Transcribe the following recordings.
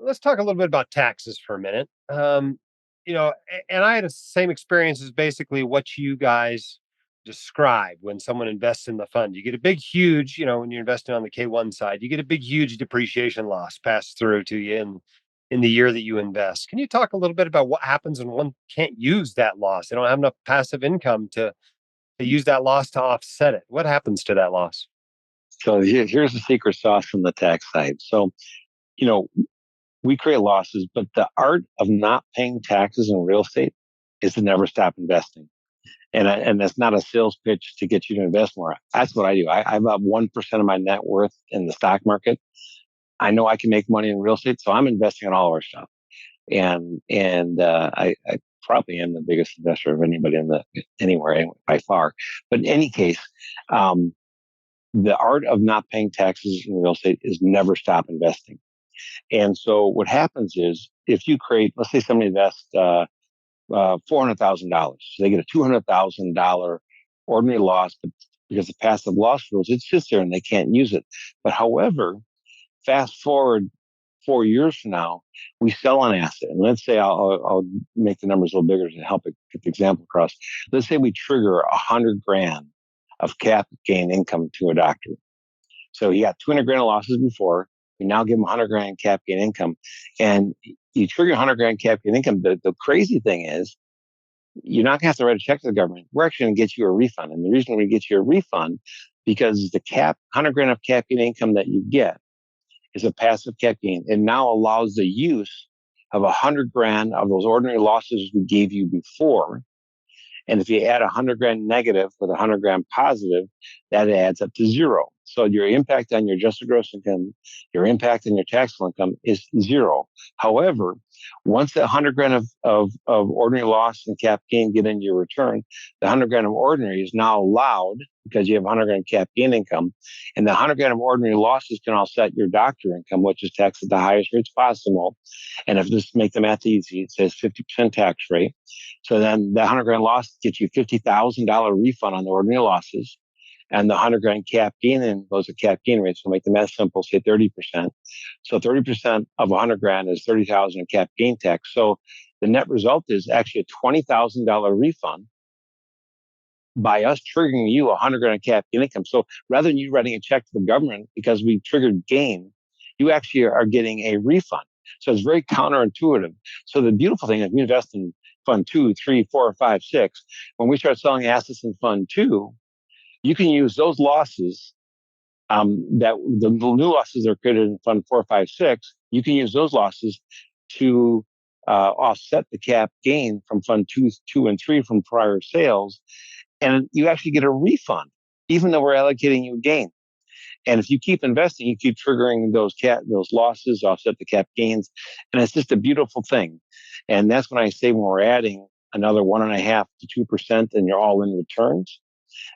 Let's talk a little bit about taxes for a minute. And I had the same experience as basically what you guys describe when someone invests in the fund. You get a big, huge, when you're investing on the K1 side, you get a big, huge depreciation loss passed through to you in the year that you invest. Can you talk a little bit about what happens when one can't use that loss? They don't have enough passive income to use that loss to offset it. What happens to that loss? So here's the secret sauce from the tax side. So, you know, we create losses, but the art of not paying taxes in real estate is to never stop investing. And that's not a sales pitch to get you to invest more. That's what I do. I have about 1% of my net worth in the stock market. I know I can make money in real estate, so I'm investing in all our stuff. I probably am the biggest investor of anybody anywhere by far. But in any case, the art of not paying taxes in real estate is never stop investing. And so what happens is if you create, let's say somebody invests $400,000, so they get a $200,000 ordinary loss, but because of passive loss rules, it sits there and they can't use it. But however, fast forward 4 years from now, we sell an asset. And let's say I'll make the numbers a little bigger to help it get the example across. Let's say we trigger $100,000 of cap gain income to a doctor. So he got $200,000 of losses before. We now give him $100,000 cap gain income. And you trigger $100,000 cap gain income. The crazy thing is, you're not going to have to write a check to the government. We're actually going to get you a refund. And the reason we get you a refund, because the $100,000 of cap gain income that you get is a passive cap gain. It now allows the use of $100,000 of those ordinary losses we gave you before. And if you add $100,000 negative with $100,000 positive, that adds up to zero. So your impact on your adjusted gross income, your impact on your taxable income is zero. However, once the $100,000 of ordinary loss and cap gain get into your return, the $100,000 of ordinary is now allowed because you have $100,000 cap gain income, and the $100,000 of ordinary losses can offset your doctor income, which is taxed at the highest rates possible. And if this make the math easy, it says 50% tax rate. So then the $100,000 loss gets you $50,000 refund on the ordinary losses. And the $100,000 cap gain in goes to cap gain rates. So make the math simple, say 30%. So 30% of $100,000 is $30,000 in cap gain tax. So the net result is actually a $20,000 refund by us triggering you $100,000 cap gain income. So rather than you writing a check to the government because we triggered gain, you actually are getting a refund. So it's very counterintuitive. So the beautiful thing is we invest in fund 2, 3, 4, 5, 6. When we start selling assets in fund 2, you can use those losses, that the new losses that are created in fund 4, 5, 6. You can use those losses to offset the cap gain from fund 2 and 3 from prior sales, and you actually get a refund, even though we're allocating you a gain. And if you keep investing, you keep triggering those losses, offset the cap gains, and it's just a beautiful thing. And that's when I say when we're adding another 1.5% to 2% in your all-in returns,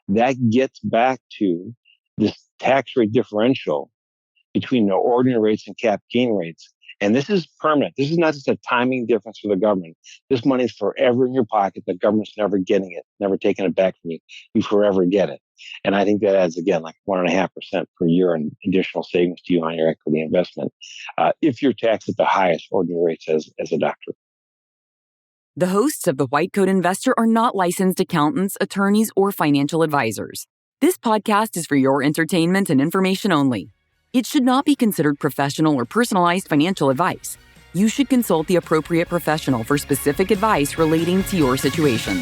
that gets back to this tax rate differential between the ordinary rates and cap gain rates. And this is permanent. This is not just a timing difference for the government. This money is forever in your pocket. The government's never getting it, never taking it back from you. You forever get it. And I think that adds, again, like 1.5% per year in additional savings to you on your equity investment, if you're taxed at the highest ordinary rates as a doctor. The hosts of The White Coat Investor are not licensed accountants, attorneys, or financial advisors. This podcast is for your entertainment and information only. It should not be considered professional or personalized financial advice. You should consult the appropriate professional for specific advice relating to your situation.